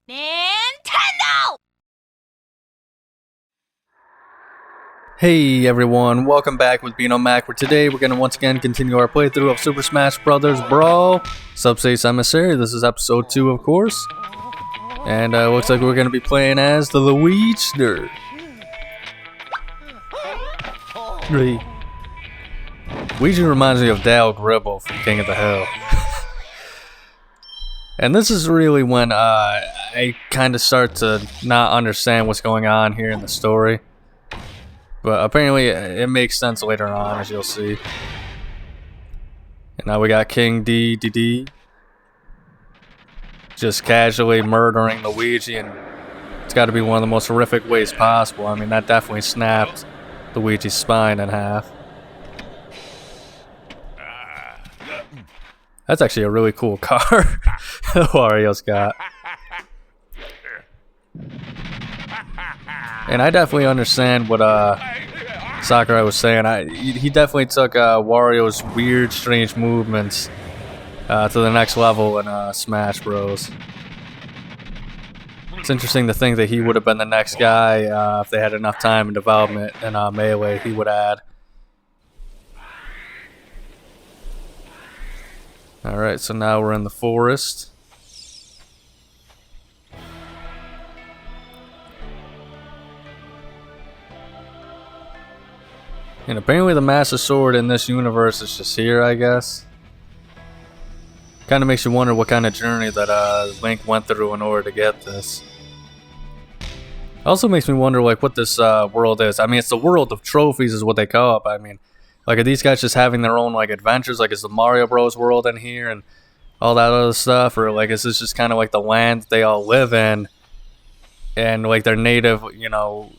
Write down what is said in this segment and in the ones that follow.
Nintendo! Hey everyone, welcome back with Beano Mac, where today we're going to once again continue our playthrough of Super Smash Bros. Brawl, Subspace Emissary. This is episode 2, of course. And looks like we're going to be playing as the Luigi. Luigi reminds me of Dal Gribble from King of the Hill. And this is really when I kind of start to not understand what's going on here in the story. But apparently it makes sense later on, as you'll see. And now we got King Dedede just casually murdering Luigi, and it's got to be one of the most horrific ways possible. I mean, that definitely snapped Luigi's spine in half. That's actually a really cool car Wario's got. And I definitely understand what Sakurai was saying. He definitely took Wario's weird, strange movements to the next level in Smash Bros. It's interesting to think that he would have been the next guy if they had enough time in development and Melee he would add. Alright, so now we're in the forest. And apparently the Master Sword in this universe is just here, I guess. Kind of makes you wonder what kind of journey that Link went through in order to get this. Also makes me wonder like what this world is. I mean, it's the world of trophies is what they call it. I mean, like, are these guys just having their own like adventures? Like, is the Mario Bros world in here and all that other stuff? Or like, is this just kind of like the land that they all live in? And like their native, you know,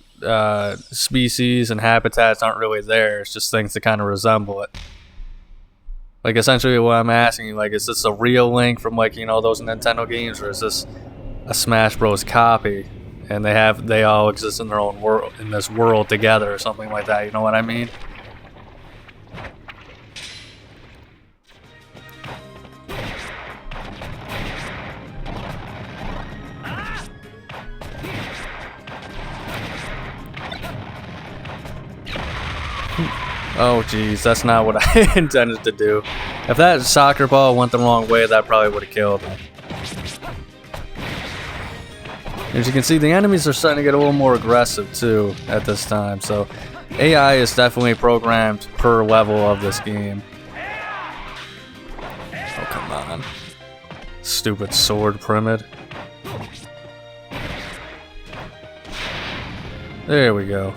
species and habitats aren't really there. It's just things that kind of resemble it. Like, essentially what I'm asking, like, is this a real Link from like, you know, those Nintendo games, or is this a Smash Bros copy and they all exist in their own world, in this world together, or something like that? You know what I mean? Oh jeez, that's not what I intended to do. If that soccer ball went the wrong way, that probably would have killed me. As you can see, the enemies are starting to get a little more aggressive too at this time, so AI is definitely programmed per level of this game. Oh, come on. Stupid sword pyramid. There we go.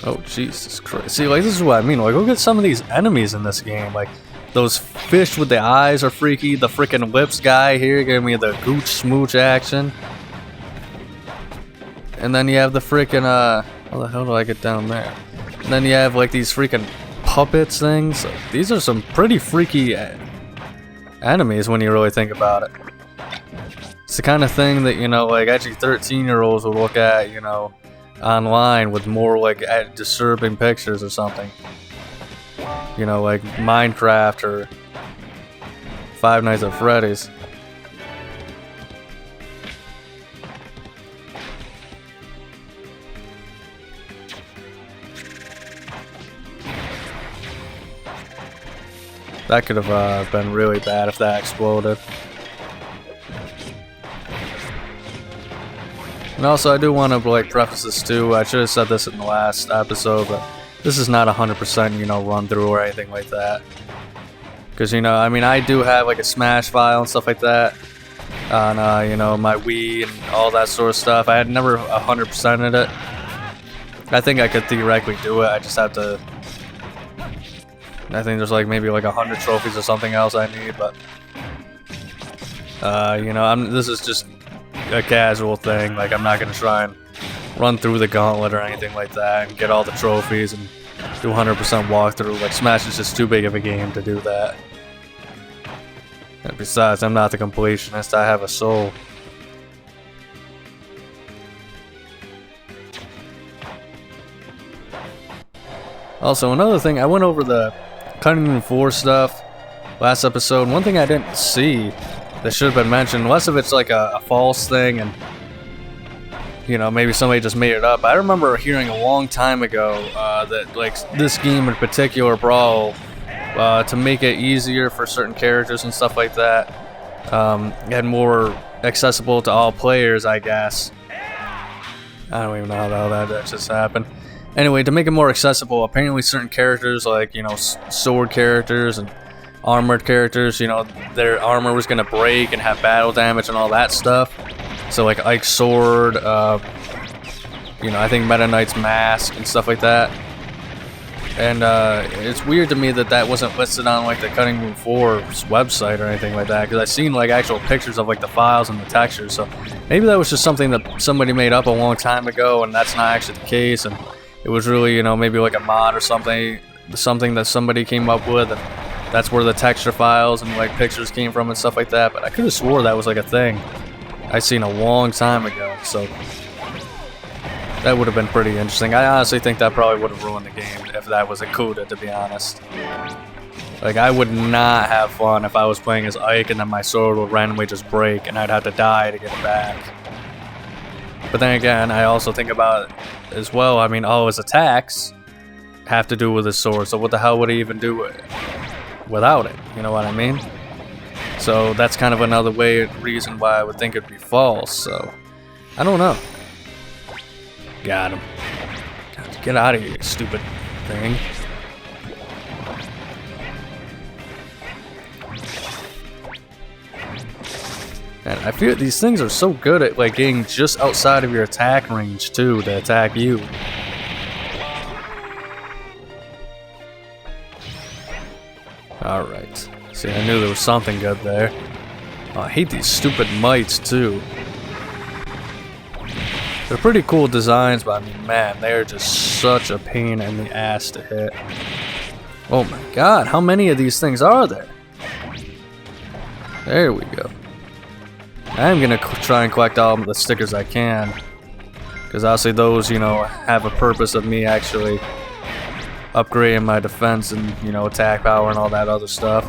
Oh, Jesus Christ. See, like, this is what I mean. Like, look at some of these enemies in this game. Like, those fish with the eyes are freaky. The freaking lips guy here gave me the gooch smooch action. And then you have the freaking, how the hell do I get down there? And then you have, like, these freaking puppets things. These are some pretty freaky enemies when you really think about it. It's the kind of thing that, you know, like, actually 13-year-olds would look at, you know, online with more like disturbing pictures or something, you know, like Minecraft or Five Nights at Freddy's. That could have been really bad if that exploded. And also, I do want to like preface this too. I should have said this in the last episode, but this is not 100%, you know, run through or anything like that. Because, you know, I mean, I do have like a Smash file and stuff like that on, you know, my Wii and all that sort of stuff. I had never 100%ed it. I think I could theoretically do it. I just have to. I think there's like maybe like 100 trophies or something else I need, but you know, this is just a casual thing. Like, I'm not gonna try and run through the gauntlet or anything like that and get all the trophies and do 100% walkthrough. Like, Smash is just too big of a game to do that. And besides, I'm not the completionist. I have a soul. Also, another thing, I went over the Cutting and 4 stuff last episode. One thing I didn't see that should have been mentioned, unless if it's like a false thing and, you know, maybe somebody just made it up. I remember hearing a long time ago that like this game in particular, Brawl, to make it easier for certain characters and stuff like that, and more accessible to all players, I guess. I don't even know how that just happened. Anyway, to make it more accessible, apparently certain characters, like, you know, sword characters and armored characters, you know, their armor was going to break and have battle damage and all that stuff. So, like, Ike's sword, you know, I think Meta Knight's mask and stuff like that. And it's weird to me that that wasn't listed on, like, the Cutting Room 4's website or anything like that, because I've seen, like, actual pictures of, like, the files and the textures. So maybe that was just something that somebody made up a long time ago, and that's not actually the case. And it was really, you know, maybe like a mod or something that somebody came up with, and that's where the texture files and like pictures came from and stuff like that. But I could have swore that was like a thing I seen a long time ago, so that would have been pretty interesting. I honestly think that probably would have ruined the game if that was included, to be honest. Like, I would not have fun if I was playing as Ike and then my sword would randomly just break and I'd have to die to get it back. But then again, I also think about it as well. I mean, all his attacks have to do with his sword, so what the hell would he even do without it? You know what I mean? So that's kind of another reason why I would think it'd be false. So I don't know. Got him. Get out of here, you stupid thing. And I feel these things are so good at like getting just outside of your attack range too to attack you. Alright. See, I knew there was something good there. Oh, I hate these stupid mites too. They're pretty cool designs, but I mean, man, they're just such a pain in the ass to hit. Oh my god, how many of these things are there? There we go. I'm gonna try and collect all the stickers I can, because obviously those, you know, have a purpose of me actually upgrading my defense and, you know, attack power and all that other stuff.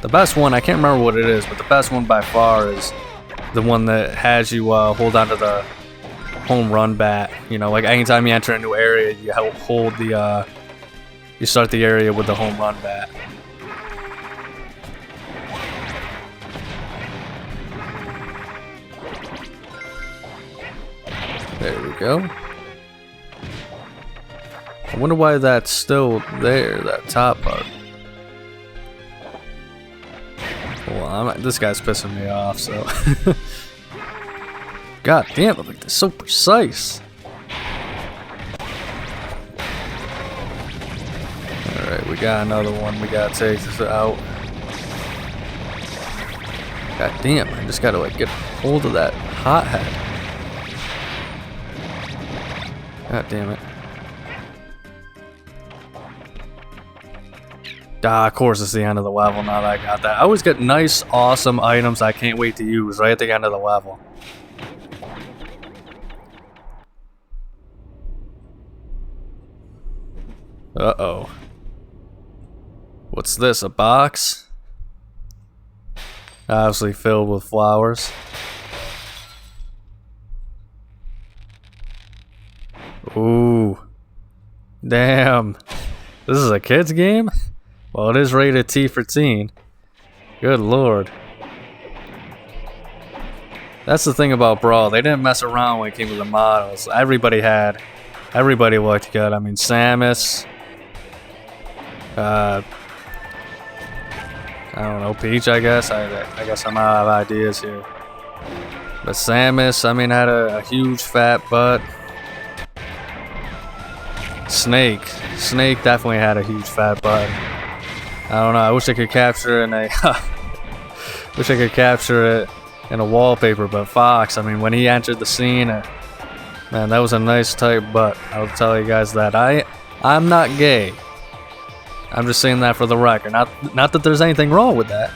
The best one, I can't remember what it is, but the best one by far is the one that has you hold onto the home run bat. You know, like anytime you enter a new area, you hold the you start the area with the home run bat. There we go. I wonder why that's still there, that top part. Well, this guy's pissing me off, so. God damn it, like, they're so precise. Alright, we got another one. We gotta take this out. God damn, I just gotta, like, get hold of that hot head. God damn it. Of course it's the end of the level now that I got that. I always get nice, awesome items I can't wait to use right at the end of the level. Uh-oh. What's this, a box? Obviously filled with flowers. Ooh. Damn. This is a kid's game? Well, it is rated T for teen. Good lord. That's the thing about Brawl. They didn't mess around when it came to the models. Everybody looked good. I mean, Samus. I don't know, Peach, I guess. I guess I'm out of ideas here. But Samus, I mean, had a huge fat butt. Snake definitely had a huge fat butt. I don't know. I wish I could capture it in a wish I could capture it in a wallpaper. But Fox, I mean, when he entered the scene, man, that was a nice tight butt. I'll tell you guys that. I'm not gay. I'm just saying that for the record. Not that there's anything wrong with that.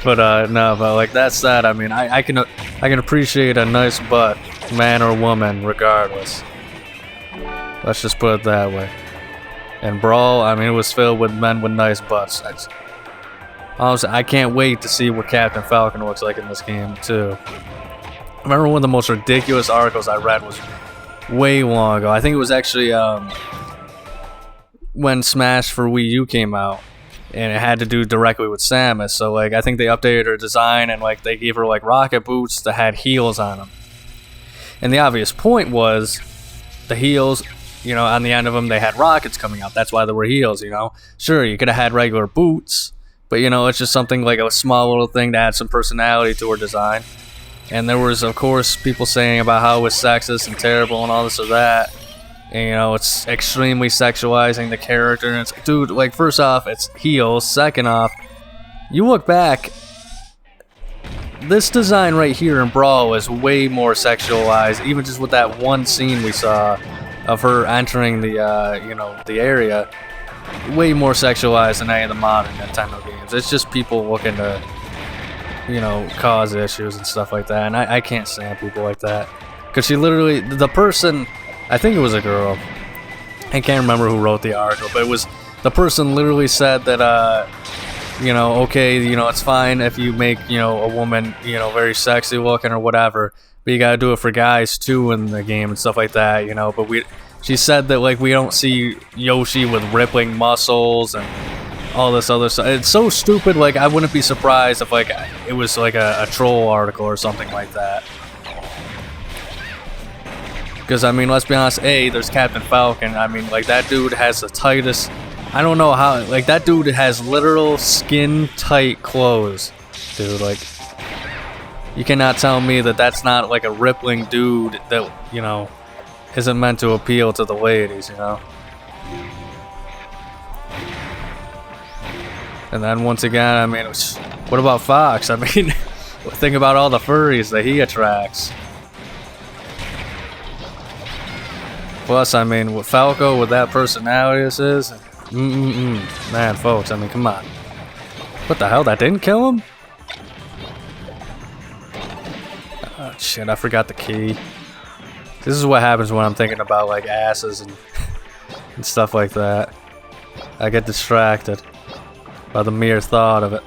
But no, but like that's that. I mean, I can appreciate a nice butt, man or woman, regardless. Let's just put it that way. And Brawl, I mean, it was filled with men with nice butts. Honestly, I can't wait to see what Captain Falcon looks like in this game too. I remember one of the most ridiculous articles I read was way long ago. I think it was actually when Smash for Wii U came out, and it had to do directly with Samus. So like, I think they updated her design, and like they gave her like rocket boots that had heels on them. And the obvious point was the heels, you know, on the end of them they had rockets coming out. That's why there were heels, you know. Sure, you could have had regular boots, but you know, it's just something like a small little thing to add some personality to her design. And there was, of course, people saying about how it was sexist and terrible and all this or that. And, you know, it's extremely sexualizing the character. And it's, dude, like, first off, it's heels. Second off, you look back, this design right here in Brawl is way more sexualized. Even just with that one scene we saw of her entering the, you know, the area, way more sexualized than any of the modern Nintendo games. It's just people looking to, you know, cause issues and stuff like that, and I can't stand people like that. Because she literally, the person, I think it was a girl, I can't remember who wrote the article, but it was, the person literally said that, you know, okay, you know, it's fine if you make, you know, a woman, you know, very sexy looking or whatever, but you gotta do it for guys too in the game and stuff like that, you know, but she said that, like, we don't see Yoshi with rippling muscles and all this other stuff. It's so stupid. Like, I wouldn't be surprised if like it was like a troll article or something like that. Because I mean, let's be honest. There's Captain Falcon. I mean, like, that dude has the tightest. I don't know how. Like, that dude has literal skin tight clothes, dude. Like, you cannot tell me that that's not like a rippling dude that, you know, isn't meant to appeal to the ladies, you know. And then once again, I mean, what about Fox? I mean, think about all the furries that he attracts. Plus, I mean, with Falco, with that personality this is, man, folks, I mean, come on. What the hell, that didn't kill him? Oh, shit, I forgot the key. This is what happens when I'm thinking about, like, asses and stuff like that. I get distracted by the mere thought of it.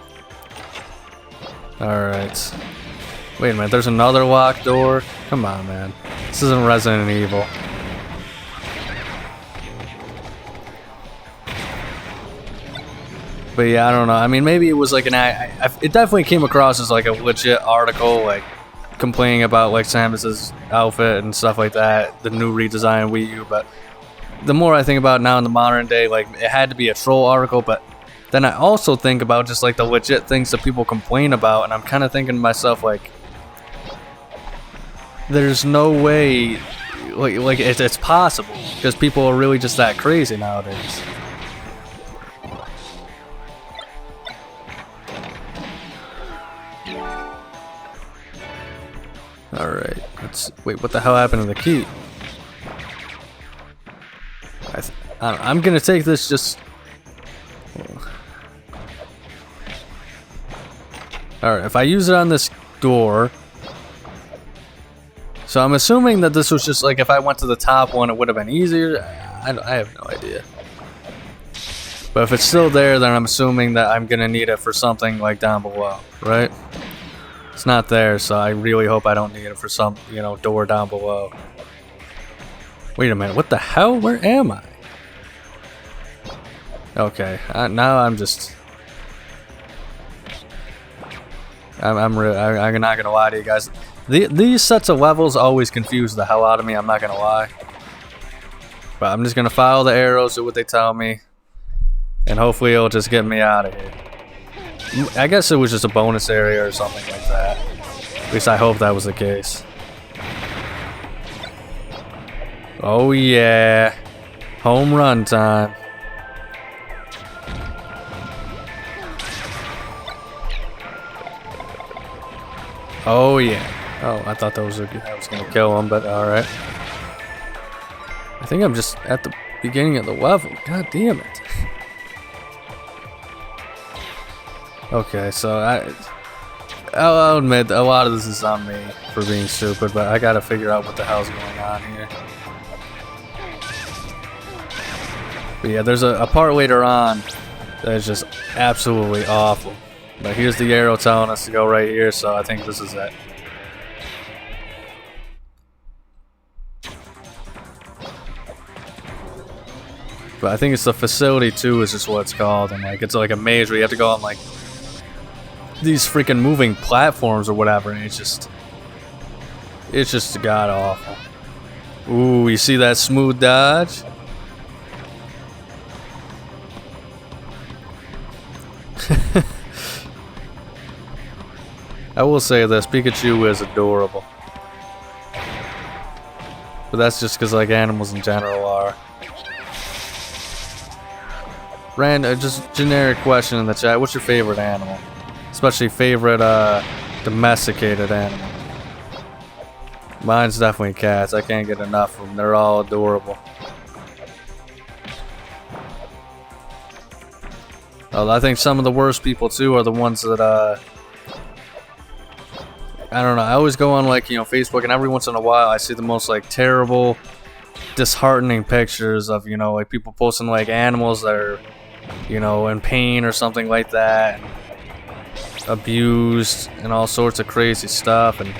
Alright. Wait a minute, there's another locked door? Come on, man. This isn't Resident Evil. But yeah, I don't know. I mean, maybe it was like it definitely came across as like a legit article, like complaining about like Samus's outfit and stuff like that, the new redesign Wii U, but the more I think about it now in the modern day, like, it had to be a troll article, but then I also think about just like the legit things that people complain about, and I'm kind of thinking to myself, like, there's no way, like it's possible, because people are really just that crazy nowadays. Alright, wait, what the hell happened to the key? I'm gonna take this just... Alright, if I use it on this door... So I'm assuming that this was just like, if I went to the top one, it would have been easier. I have no idea. But if it's still there, then I'm assuming that I'm gonna need it for something like down below, right? It's not there, so I really hope I don't need it for some, you know, door down below. Wait a minute, what the hell? Where am I? Okay, now I'm just... I'm not gonna lie to you guys. These sets of levels always confuse the hell out of me, I'm not gonna lie. But I'm just gonna follow the arrows, do what they tell me, and hopefully it'll just get me out of here. I guess it was just a bonus area or something like that. At least I hope that was the case. Oh yeah. Home run time. Oh yeah. Oh, I thought that was gonna kill him, but alright. I think I'm just at the beginning of the level. God damn it. Okay, so I'll admit a lot of this is on me for being stupid, but I gotta figure out what the hell's going on here. But yeah, there's a part later on that is just absolutely awful. But here's the arrow telling us to go right here, so I think this is it. But I think it's the facility too, is just what it's called, and like it's like a maze where you have to go on like these freaking moving platforms or whatever, and it's just god awful. Ooh, you see that smooth dodge? I will say this, Pikachu is adorable. But that's just because like animals in general are. Just generic question in the chat, what's your favorite animal? Especially favorite domesticated animal. Mine's definitely cats. I can't get enough of them. They're all adorable. I think some of the worst people too are the ones that I don't know. I always go on like, you know, Facebook, and every once in a while I see the most like terrible, disheartening pictures of, you know, like people posting like animals that are, you know, in pain or something like that, and abused and all sorts of crazy stuff. And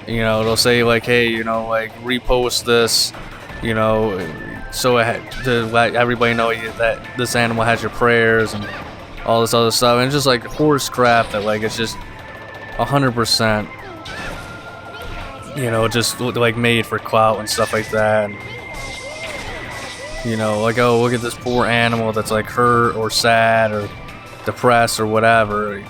you know, they'll say like, hey, you know, like repost this, you know, so to let everybody know that this animal has your prayers and all this other stuff. And it's just like horse crap that like it's just 100%, you know, just like made for clout and stuff like that. And, you know, like, oh, look at this poor animal that's like hurt or sad or depressed or whatever.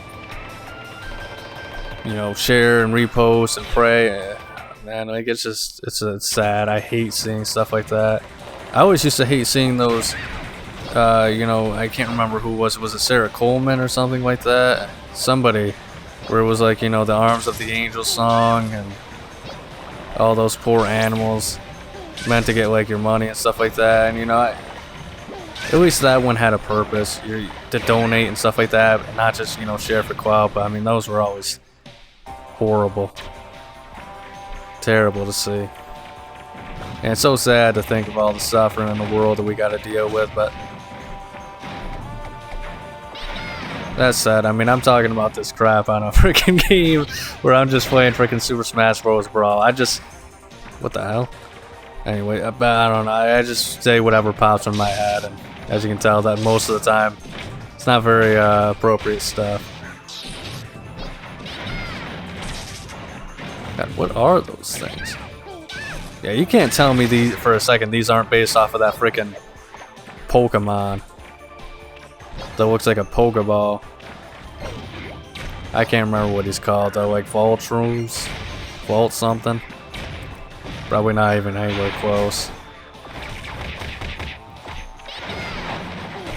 You know, share and repost and pray. Man, like it's sad. I hate seeing stuff like that. I always used to hate seeing those. You know, I can't remember who was it Sarah Coleman or something like that? Somebody. Where it was like, you know, the Arms of the Angel song and all those poor animals meant to get like your money and stuff like that. And you know, at least that one had a purpose, to donate and stuff like that, and not just, you know, share for clout. But I mean, those were always horrible, terrible to see. And it's so sad to think of all the suffering in the world that we got to deal with. But that said, I mean, I'm talking about this crap on a freaking game where I'm just playing freaking Super Smash Bros. Brawl. What the hell? Anyway, I don't know. I just say whatever pops in my head, and as you can tell, that most of the time, it's not very appropriate stuff. God, what are those things? Yeah, you can't tell me for a second these aren't based off of that freaking Pokemon that looks like a Pokeball. I can't remember what he's called though, like Voltrooms? Vault something? Probably not even anywhere close.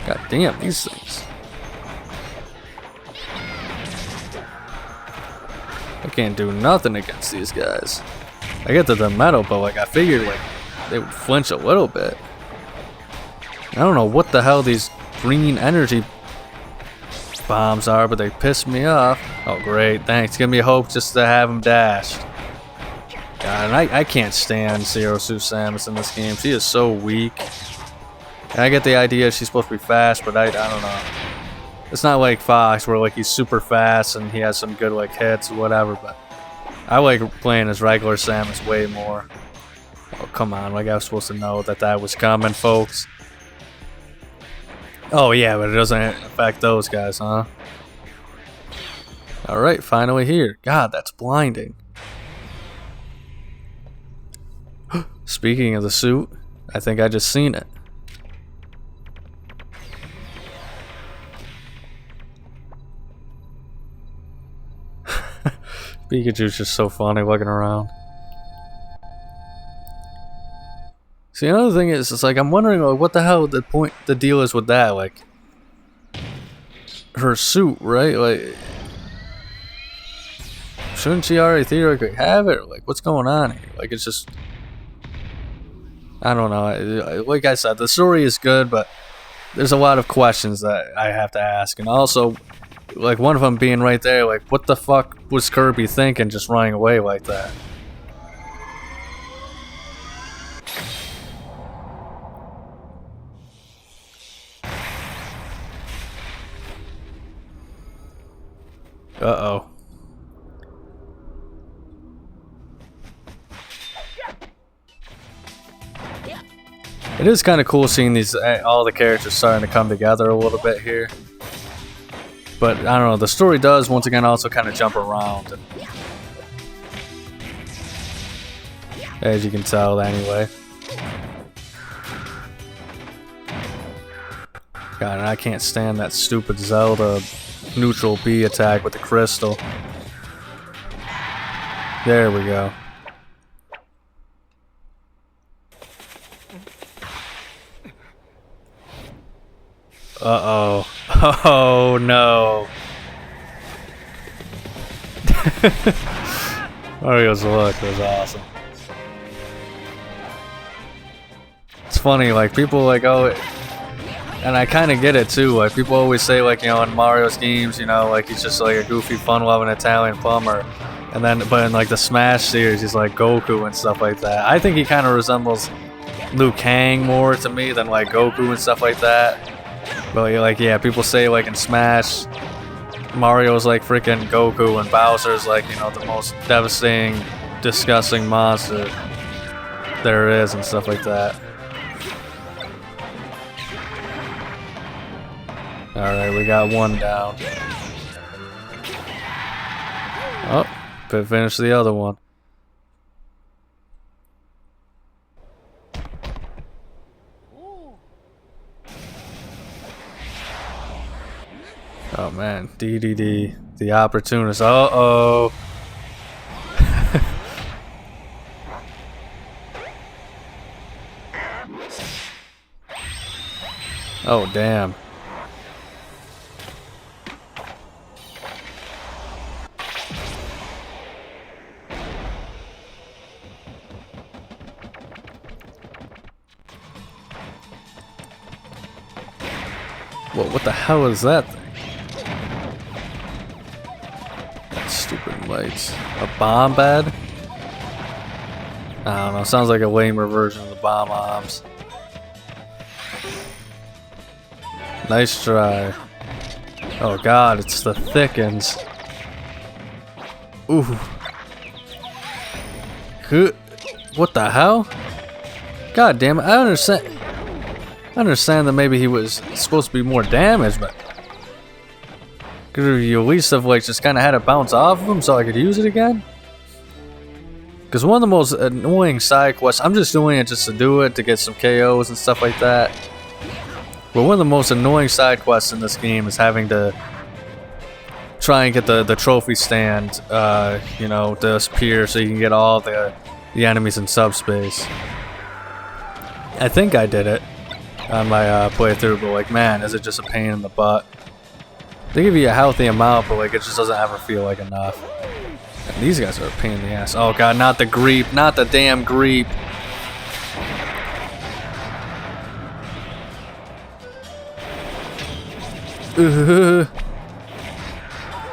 God damn, these things. I can't do nothing against these guys. I get to the metal, but like I figured like they would flinch a little bit. I don't know what the hell these green energy bombs are, but they piss me off. Oh great, thanks. Give me hope just to have them dashed. God, and I can't stand Zero Suit Samus in this game. She is so weak. And I get the idea she's supposed to be fast, but I don't know. It's not like Fox where like he's super fast and he has some good like hits or whatever, but I like playing as regular Samus way more. Oh come on, like I was supposed to know that was coming, folks. Oh yeah, but it doesn't affect those guys, huh? Alright, finally here. God, that's blinding. Speaking of the suit, I think I just seen it. Pikachu's just so funny looking around. See, another thing is, it's like I'm wondering like, what the hell the deal is with that, like her suit, right? Like, shouldn't she already theoretically have it? Or, like, what's going on here? Like, it's just, I don't know. Like I said, the story is good, but there's a lot of questions that I have to ask, and also, like one of them being right there, like, what the fuck was Kirby thinking, just running away like that? Uh-oh. It is kind of cool seeing these all the characters starting to come together a little bit here. But I don't know, the story does once again also kind of jump around. As you can tell anyway. God, and I can't stand that stupid Zelda neutral B attack with the crystal. There we go. Uh-oh. Oh, no. Mario's look was awesome. It's funny, like, people like, oh, and I kind of get it too, like, people always say, like, you know, in Mario's games, you know, like, he's just like a goofy, fun-loving Italian plumber. And then, but in, like, the Smash series, he's like Goku and stuff like that. I think he kind of resembles Liu Kang more to me than, like, Goku and stuff like that. But like, yeah, people say like in Smash, Mario's like freaking Goku and Bowser's like, you know, the most devastating, disgusting monster there is and stuff like that. Alright, we got one down. Oh, could finish the other one. Oh man, Dedede, the opportunist. Uh-oh. Oh damn. Whoa, what the hell is that thing? Stupid lights. A bomb bed? I don't know. Sounds like a lamer version of the bomb bombs. Nice try. Oh god, it's the thickens. Ooh. What the hell? God damn it. I understand that maybe he was supposed to be more damaged, but could you at least have like just kind of had it bounce off of him so I could use it again? Because one of the most annoying side quests, I'm just doing it just to do it, to get some KOs and stuff like that. But one of the most annoying side quests in this game is having to try and get the trophy stand, you know, disappear so you can get all the enemies in Subspace. I think I did it on my playthrough, but like, man, is it just a pain in the butt. They give you a healthy amount, but like it just doesn't ever feel like enough. And these guys are a pain in the ass. Oh god, not the Greep, not the damn Greep.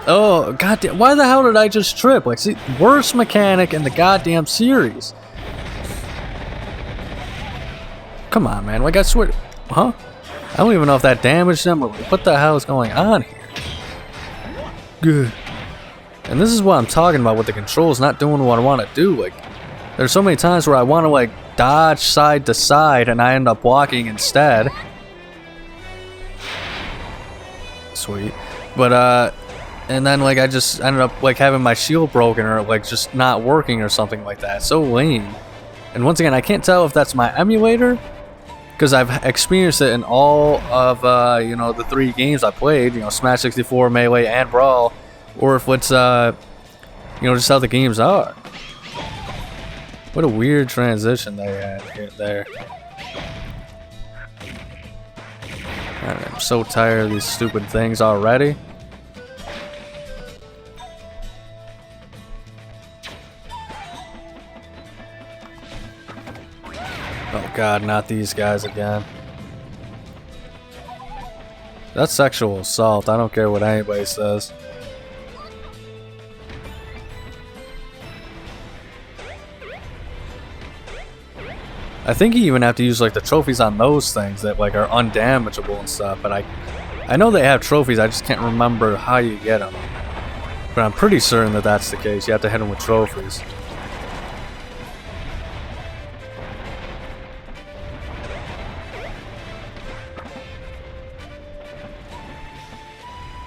Oh goddamn! Why the hell did I just trip? Like, see, worst mechanic in the goddamn series. Come on, man! Like I swear, huh? I don't even know if that damaged them or what the hell is going on here. Good. And this is what I'm talking about with the controls not doing what I want to do. Like, there's so many times where I want to like dodge side to side and I end up walking instead. Sweet. But and then like I just ended up like having my shield broken or like just not working or something like that. It's so lame. And once again, I can't tell if that's my emulator, because I've experienced it in all of, you know, the 3 games I played, you know, Smash 64, Melee, and Brawl, or if it's, you know, just how the games are. What a weird transition they had there. I'm so tired of these stupid things already. Oh god, not these guys again. That's sexual assault. I don't care what anybody says. I think you even have to use like the trophies on those things that like are undamageable and stuff, but I know they have trophies, I just can't remember how you get them. But I'm pretty certain that that's the case. You have to hit them with trophies.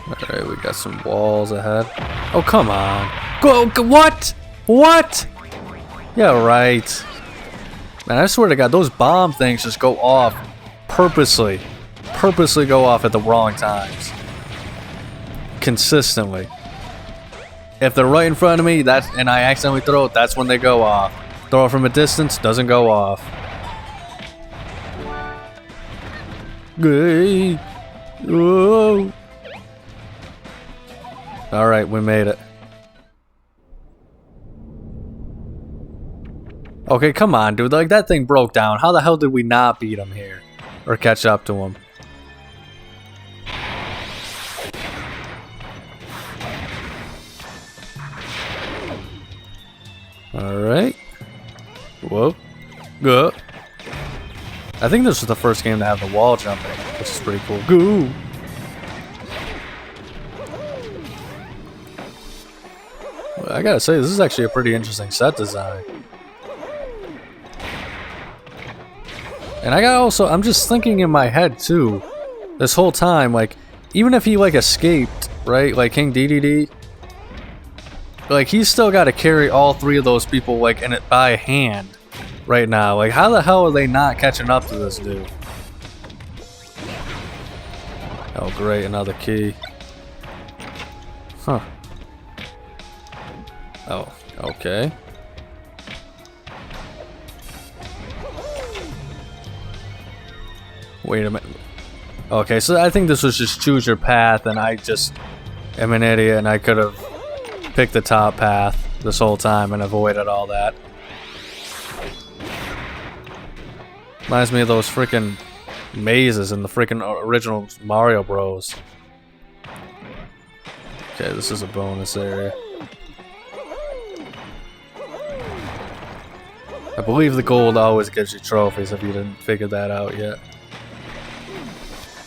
Alright, we got some walls ahead. Oh, come on. Go, what? What? Yeah, right. Man, I swear to God, those bomb things just go off purposely. Purposely go off at the wrong times. Consistently. If they're right in front of me, and I accidentally throw it, that's when they go off. Throw it from a distance, doesn't go off. Hey. Whoa. Alright, we made it. Okay, come on, dude. Like, that thing broke down. How the hell did we not beat him here? Or catch up to him? Alright. Whoa. Go. I think this was the first game to have the wall jumping, which is pretty cool. Goo! I gotta say, this is actually a pretty interesting set design. And I'm just thinking in my head too, this whole time, like, even if he like escaped, right, like King Dedede, like he's still got to carry all three of those people like in it by hand right now. Like, how the hell are they not catching up to this dude? Oh great, another key. Huh. Oh, okay. Wait a minute. Okay, so I think this was just choose your path, and I just am an idiot, and I could have picked the top path this whole time and avoided all that. Reminds me of those freaking mazes in the freaking original Mario Bros. Okay, this is a bonus area. I believe the gold always gives you trophies if you didn't figure that out yet.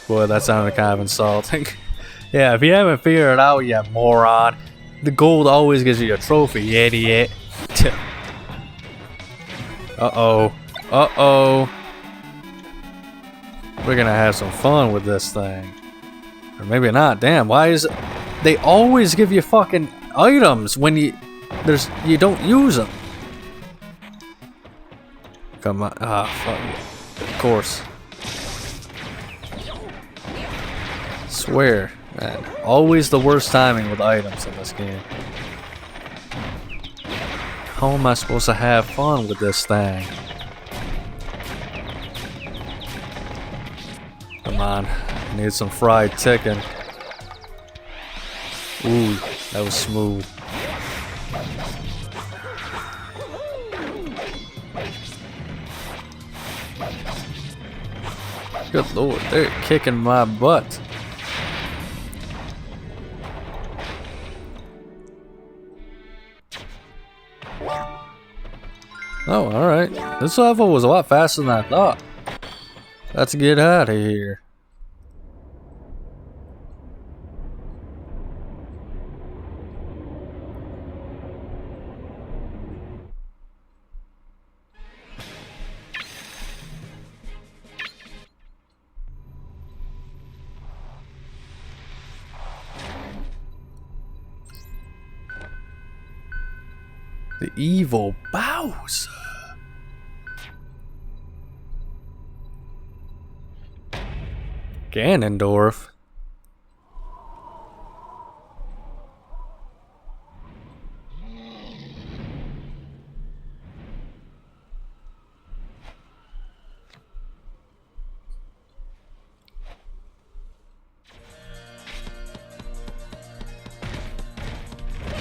Boy, that sounded kind of insulting. Yeah, if you haven't figured it out yet, moron, the gold always gives you a trophy, you idiot. Uh-oh. Uh-oh. We're gonna have some fun with this thing. Or maybe not. Damn, why is it... They always give you fucking items when you don't use them. Come on. Ah, fuck you. Of course. Swear, man. Always the worst timing with items in this game. How am I supposed to have fun with this thing? Come on. I need some fried chicken. Ooh, that was smooth. Good lord, they're kicking my butt. Oh, alright. This level was a lot faster than I thought. Let's get out of here. The evil Bowser. Gannondorf.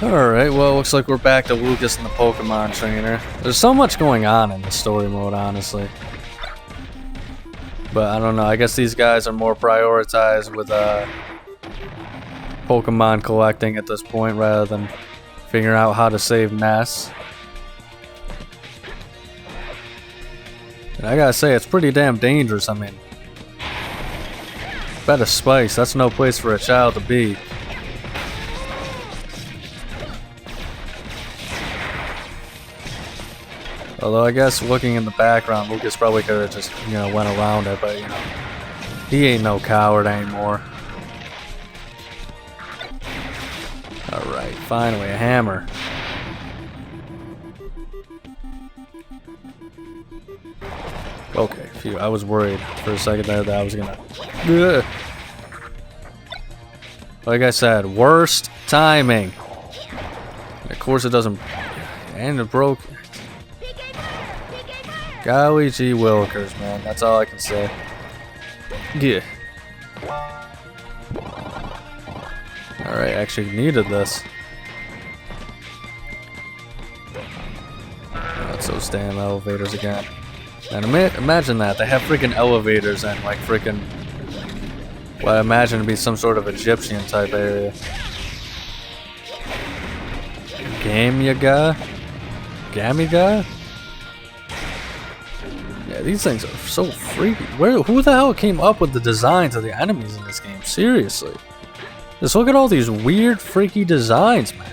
Alright, well, looks like we're back to Lucas and the Pokemon Trainer. There's so much going on in the story mode, honestly. But I don't know, I guess these guys are more prioritized with Pokemon collecting at this point rather than figuring out how to save Ness. And I gotta say, it's pretty damn dangerous. I mean, Bed of Spice, that's no place for a child to be. Although I guess looking in the background, Lucas probably could have just, you know, went around it, but you know, he ain't no coward anymore. Alright, finally a hammer. Okay, phew, I was worried for a second there that I was gonna... Ugh. Like I said, worst timing. And of course it doesn't... And it broke... Golly gee willikers, man. That's all I can say. Yeah. Alright, actually needed this. Let's those damn elevators again. And imagine that. They have freaking elevators and like freaking... What I imagine to be some sort of Egyptian type area. Gamiga? Yeah, these things are so freaky. Who the hell came up with the designs of the enemies in this game? Seriously. Just look at all these weird, freaky designs, man.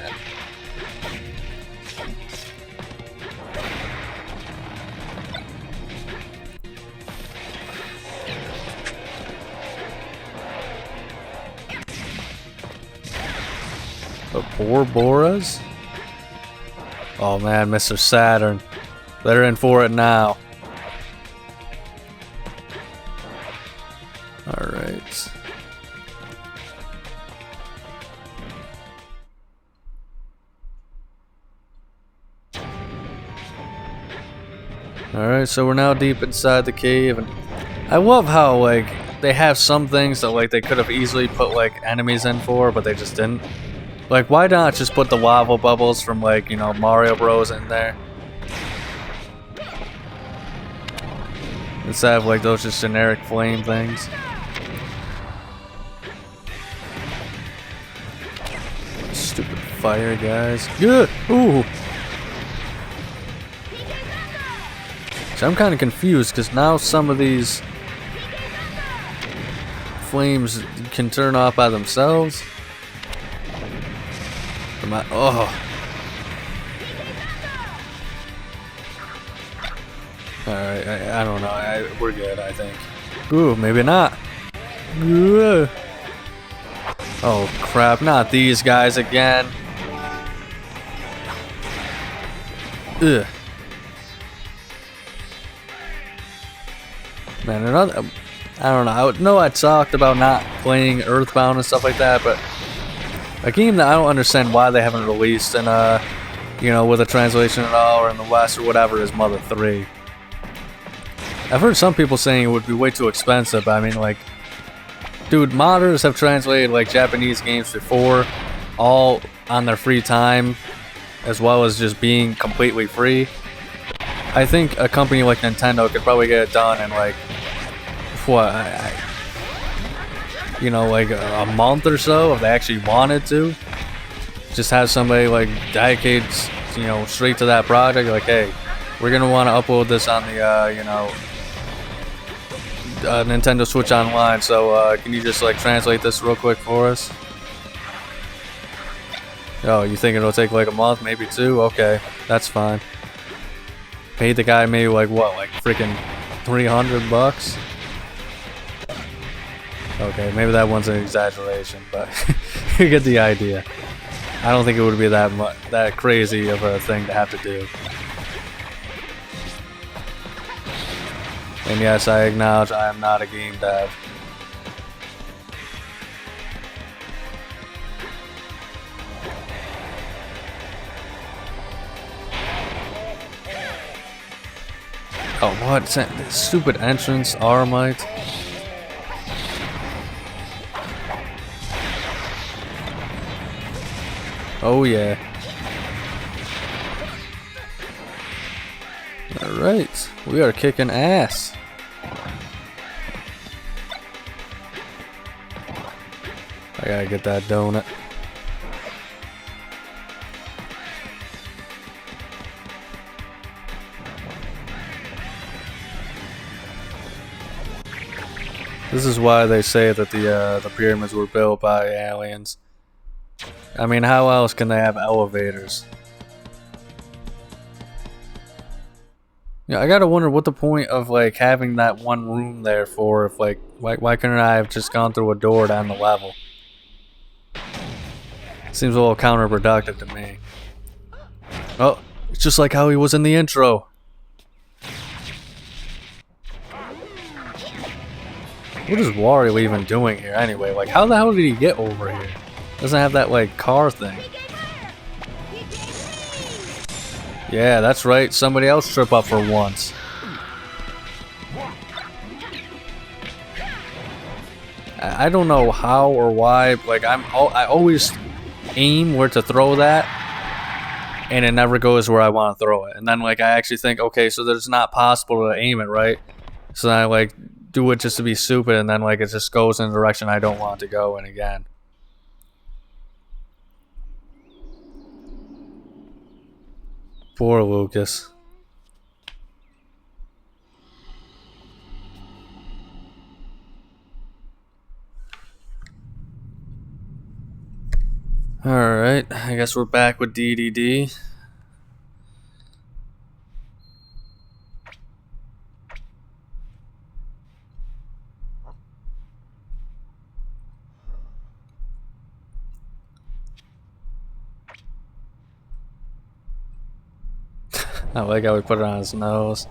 The Boras? Oh man, Mr. Saturn. They're in for it now. Alright. Alright, so we're now deep inside the cave, and I love how, like, they have some things that, like, they could have easily put, like, enemies in for, but they just didn't. Like, why not just put the lava bubbles from, like, you know, Mario Bros in there? Instead of, like, those just generic flame things. Stupid fire, guys. Yeah! Ooh! So I'm kind of confused, because now some of these flames can turn off by themselves. Oh. Alright, I don't know. We're good, I think. Ooh, maybe not. Ooh. Oh, crap. Not these guys again. Ugh. Man, another... I don't know. I know I talked about not playing Earthbound and stuff like that, but... A game that I don't understand why they haven't released in, you know, with a translation at all, or in the West, or whatever, is Mother 3. I've heard some people saying it would be way too expensive, but I mean, like, dude, modders have translated, like, Japanese games before, all on their free time, as well as just being completely free. I think a company like Nintendo could probably get it done in, like, what, you know, like a month or so if they actually wanted to. Just have somebody like dedicate, you know, straight to that project. Like, hey, we're gonna want to upload this on the, you know, Nintendo Switch Online. So, can you just like translate this real quick for us? Oh, you think it'll take like a month, maybe 2? Okay, that's fine. Paid the guy maybe like what, like freaking $300? Okay, maybe that one's an exaggeration, but you get the idea. I don't think it would be that crazy of a thing to have to do. And yes, I acknowledge I am not a game dev. Oh, what? Stupid entrance, Armite. Oh yeah. Alright, we are kicking ass. I gotta get that donut. This is why they say that the pyramids were built by aliens. I mean, how else can they have elevators? Yeah, I gotta wonder what the point of like having that one room there for. If like, why couldn't I have just gone through a door down the level? Seems a little counterproductive to me. Oh, it's just like how he was in the intro. What is Wario even doing here anyway? Like, how the hell did he get over here? Doesn't have that like car thing. Yeah, that's right. Somebody else trip up for once. I don't know how or why. Like I always aim where to throw that, and it never goes where I want to throw it. And then like I actually think, okay, so it's not possible to aim it right. So then I like do it just to be stupid, and then like it just goes in the direction I don't want it to go in again. Poor Lucas. Alright, I guess we're back with Dedede. I like how we put it on his nose.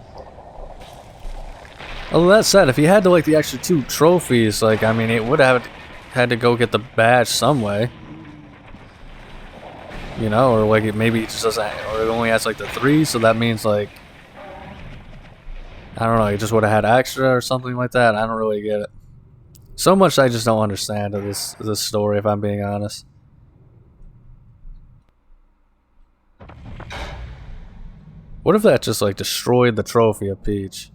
Although that said, if he had to like the extra 2 trophies, like I mean, it would have had to go get the badge some way. You know, or like maybe he just doesn't, or it only has like the 3, so that means like I don't know, he just would have had extra or something like that. I don't really get it. So much I just don't understand of this story, if I'm being honest. What if that just like destroyed the trophy of Peach?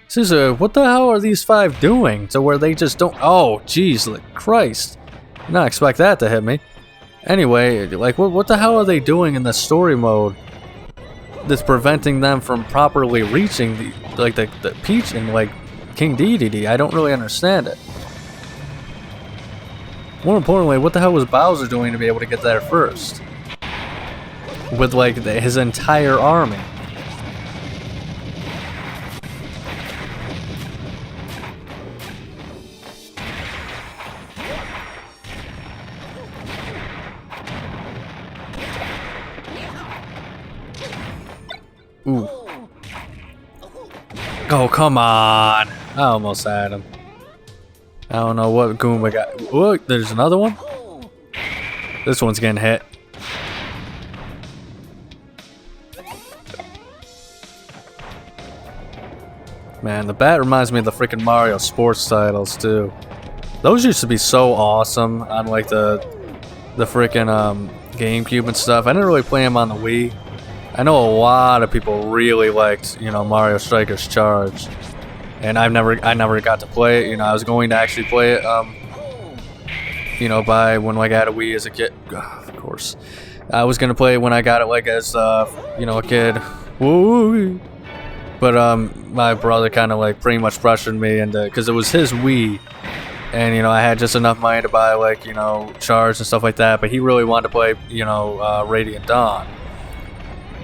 Caesar, what the hell are these 5 doing to where they just don't... Oh, jeez, like, Christ. Did not expect that to hit me. Anyway, like, what the hell are they doing in the story mode that's preventing them from properly reaching the Peach and, like, King Dedede? I don't really understand it. More importantly, what the hell was Bowser doing to be able to get there first? With, like, his entire army. Ooh. Oh, come on. I almost had him. I don't know what Goomba got. Look, there's another one. This one's getting hit. Man, the bat reminds me of the freaking Mario sports titles too. Those used to be so awesome on like the freaking GameCube and stuff. I didn't really play them on the Wii. I know a lot of people really liked, you know, Mario Strikers Charge, and I never got to play it. You know, I was going to actually play it, you know, by when like I had a Wii as a kid. Of course, I was gonna play it when I got it like as you know, a kid. Woo! But my brother kind of like pretty much pressured me into, because it was his Wii, and you know I had just enough money to buy like, you know, Charge and stuff like that. But he really wanted to play, you know, Radiant Dawn.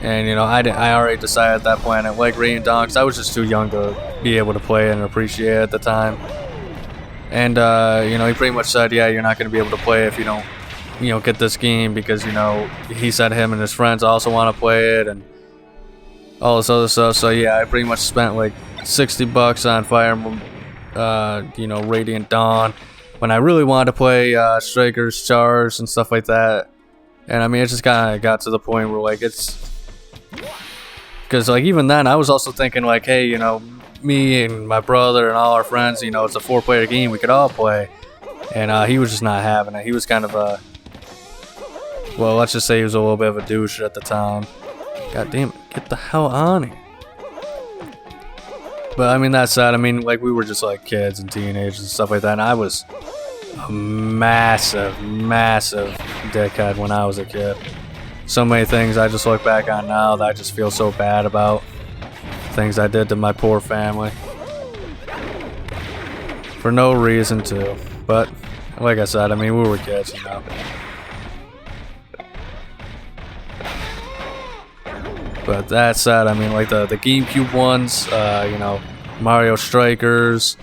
And, you know, I already decided at that point I didn't like Radiant Dawn because I was just too young to be able to play it and appreciate it at the time. And, you know, he pretty much said, yeah, you're not going to be able to play if you don't, you know, get this game because, you know, he said him and his friends also want to play it and all this other stuff. So, yeah, I pretty much spent like $60 on Fire Emblem, you know, Radiant Dawn when I really wanted to play Strikers Charge and stuff like that. And, I mean, it just kind of got to the point where, like, it's... Because, like, even then, I was also thinking, like, hey, you know, me and my brother and all our friends, you know, it's a 4-player game we could all play. And he was just not having it. He was kind of a... Well, let's just say he was a little bit of a douche at the time. God damn it, get the hell on here. But, I mean, that said, I mean, like, we were just, like, kids and teenagers and stuff like that. And I was a massive, massive dickhead when I was a kid. So many things I just look back on now that I just feel so bad about. Things I did to my poor family. For no reason to. But, like I said, I mean, we were kids, you know. But that said, I mean, like the GameCube ones, you know, Mario Strikers,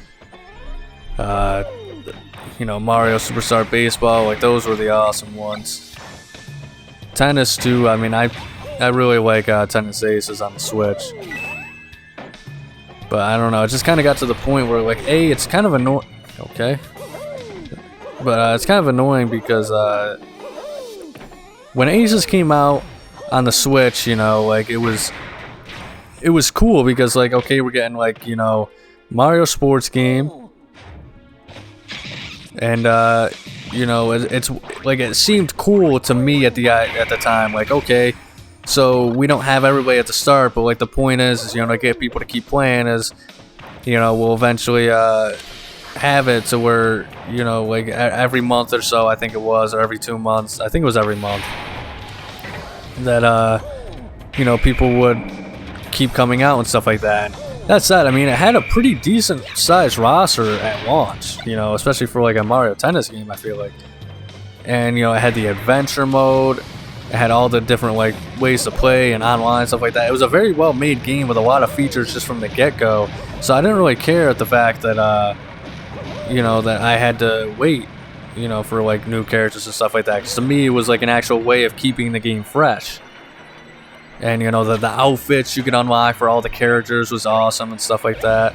you know, Mario Superstar Baseball, like those were the awesome ones. Tennis too. I mean, I really like Tennis Aces on the Switch. But I don't know, it just kind of got to the point where, like, it's kind of annoying. Okay. But it's kind of annoying because when Aces came out on the Switch, you know, like, it was cool because, like, okay, we're getting, like, you know, Mario Sports game. And, you know, it's like, it seemed cool to me at the time, like, okay, so we don't have everybody at the start, but like the point is you know, to get people to keep playing is, you know, we'll eventually have it to where, you know, like every month or so, I think it was, or every 2 months, I think it was every month, that you know, people would keep coming out and stuff like that. That said, I mean, it had a pretty decent sized roster at launch, you know, especially for like a Mario Tennis game, I feel like. And, you know, it had the adventure mode, it had all the different like ways to play and online stuff like that. It was a very well made game with a lot of features just from the get-go. So I didn't really care at the fact that, you know, that I had to wait, you know, for like new characters and stuff like that. Because to me, it was like an actual way of keeping the game fresh. And, you know, the outfits you could unlock for all the characters was awesome and stuff like that.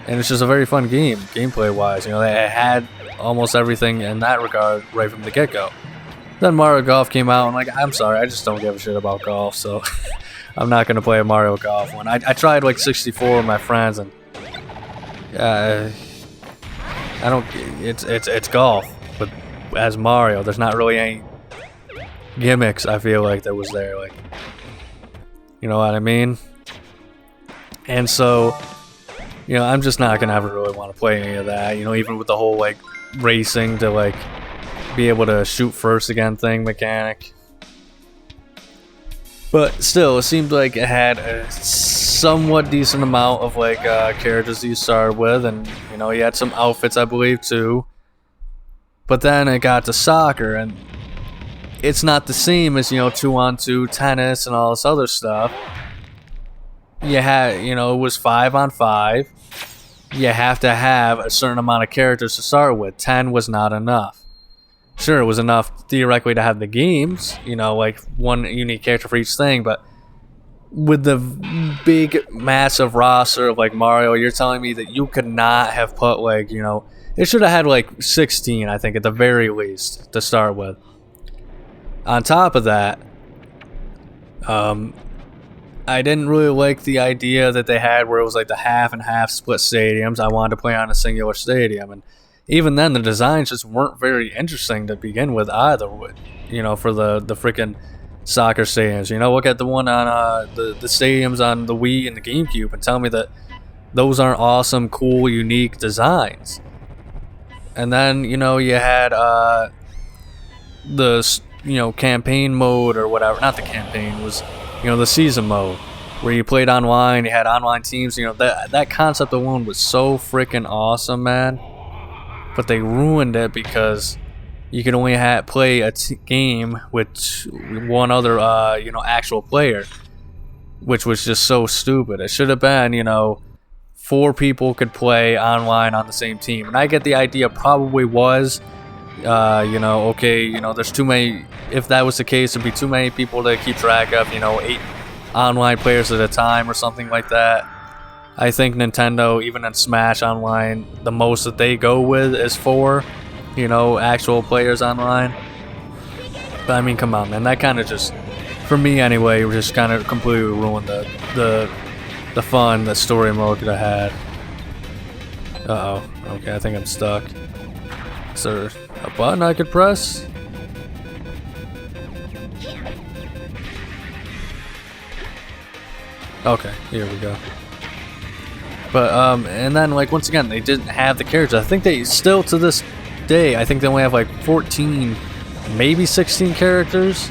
And it's just a very fun game, gameplay-wise. You know, they had almost everything in that regard right from the get-go. Then Mario Golf came out, and, like, I'm sorry, I just don't give a shit about golf, so I'm not going to play a Mario Golf one. I tried, like, 64 with my friends, and I don't, it's golf, but as Mario, there's not really any gimmicks, I feel like, that was there, like, you know what I mean? And so, you know, I'm just not gonna ever really want to play any of that, you know, even with the whole, like, racing to, like, be able to shoot first again thing mechanic. But still, it seemed like it had a somewhat decent amount of, like, characters that you started with, and, you know, you had some outfits, I believe, too. But then it got to soccer, and it's not the same as, you know, 2-on-2 tennis and all this other stuff. You had, you know, it was 5-on-5. You have to have a certain amount of characters to start with. 10 was not enough. Sure, it was enough theoretically to have the games, you know, like one unique character for each thing, but with the big, massive roster of, like, Mario, you're telling me that you could not have put, like, you know, it should have had, like, 16, I think, at the very least, to start with. On top of that, I didn't really like the idea that they had where it was like the half and half split stadiums. I wanted to play on a singular stadium, and even then the designs just weren't very interesting to begin with either, you know, for the freaking soccer stadiums. You know, look at the one on the stadiums on the Wii and the GameCube and tell me that those aren't awesome, cool, unique designs. And then, you know, you had the, you know, campaign mode or whatever. Not the campaign, it was, you know, the season mode where you played online, you had online teams. You know, that concept alone was so freaking awesome, man. But they ruined it because you could only play a game with one other, you know, actual player, which was just so stupid. It should have been, you know, 4 people could play online on the same team. And I get the idea probably was, you know, okay, you know, there's too many. If that was the case, there'd be too many people to keep track of, you know, 8 online players at a time or something like that. I think Nintendo, even in Smash Online, the most that they go with is 4, you know, actual players online. But I mean, come on, man, that kind of just, for me anyway, just kind of completely ruined the fun that story mode could have had. Uh-oh, okay, I think I'm stuck. Is there a button I could press? Okay, here we go. But, and then, like, once again, they didn't have the characters. I think they still, to this day, I think they only have, like, 14, maybe 16 characters.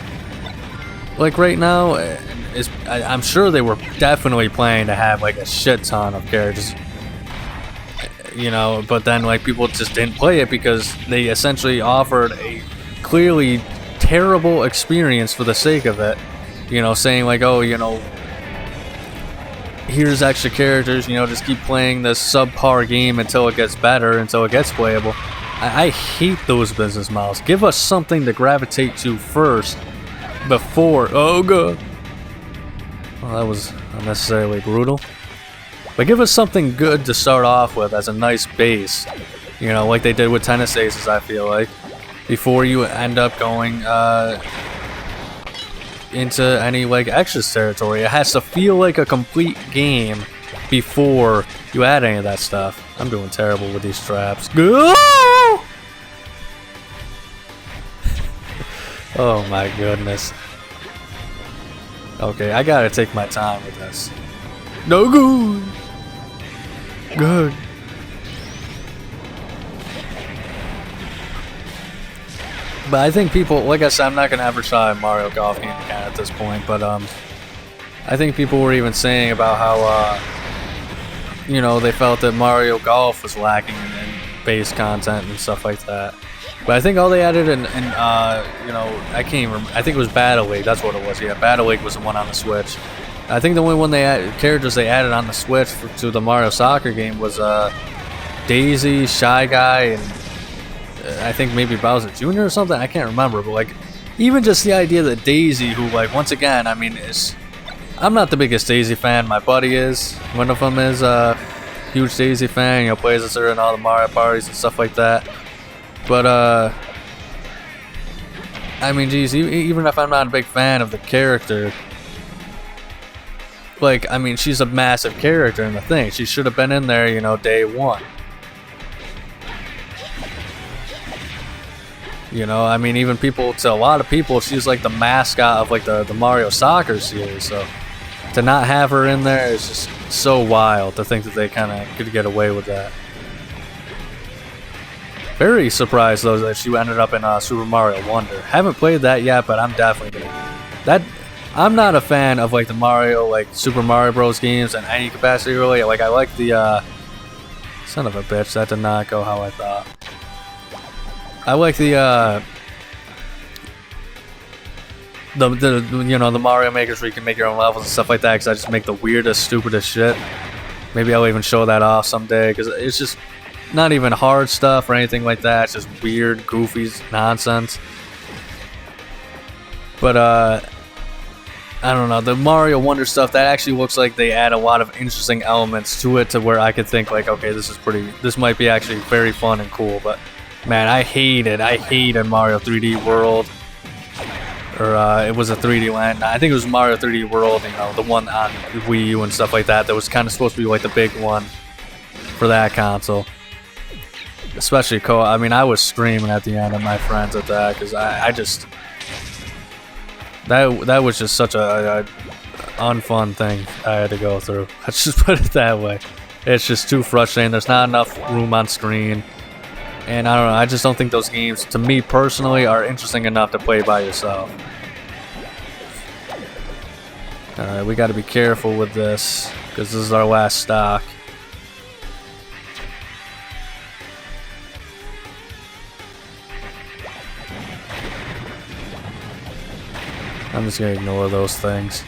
Like, right now, I'm sure they were definitely planning to have, like, a shit ton of characters. You know, but then, like, people just didn't play it because they essentially offered a clearly terrible experience for the sake of it. you know, saying like, oh, you know, here's extra characters, you know, just keep playing this subpar game until it gets better, until it gets playable. I hate those business models. Give us something to gravitate to first before. Oh god. Well, that was unnecessarily brutal. But give us something good to start off with as a nice base. You know, like they did with Tennis Aces, I feel like. Before you end up going into any like extras territory. It has to feel like a complete game before you add any of that stuff. I'm doing terrible with these traps. Oh my goodness. Okay, I gotta take my time with this. No good. Good. But I think people, like I said, I'm not gonna ever try a Mario Golf game again at this point. But I think people were even saying about how you know, they felt that Mario Golf was lacking in base content and stuff like that. But I think all they added in you know, I can't even remember. I think it was Battle League. That's what it was. Yeah, Battle League was the one on the Switch. I think the only one characters they added on the Switch to the Mario Soccer game was Daisy, Shy Guy, and I think maybe Bowser Jr. or something. I can't remember. But like, even just the idea that Daisy, who like once again, I mean, I'm not the biggest Daisy fan. My buddy is. One of them is a huge Daisy fan. You know, plays with her in all the Mario parties and stuff like that. But I mean, geez, even if I'm not a big fan of the character, like, I mean, she's a massive character in the thing. She should have been in there, you know, day one. You know, I mean, even people, to a lot of people, she's like the mascot of like the Mario Soccer series. So to not have her in there is just so wild to think that they kind of could get away with that. Very surprised though that she ended up in Super Mario Wonder. Haven't played that yet, but I'm definitely gonna. I'm not a fan of like the Mario, like Super Mario Bros. Games in any capacity really. Like I like the son of a bitch, that did not go how I thought. I like the you know, the Mario Makers where you can make your own levels and stuff like that, because I just make the weirdest, stupidest shit. Maybe I'll even show that off someday, because it's just not even hard stuff or anything like that. It's just weird, goofy nonsense. But I don't know, the Mario Wonder stuff, that actually looks like they add a lot of interesting elements to it, to where I could think like, okay, this might be actually very fun and cool. But man, I hated Mario 3D World, or it was a 3D Land. I think it was Mario 3D World, you know, the one on Wii U and stuff like that. That was kind of supposed to be like the big one for that console. Especially co-op. I mean, I was screaming at the end of my friends at that, because I just that was just such a unfun thing I had to go through. Let's just put it that way. It's just too frustrating. There's not enough room on screen. And I don't know, I just don't think those games, to me personally, are interesting enough to play by yourself. Alright, we gotta be careful with this, because this is our last stock. I'm just gonna ignore those things.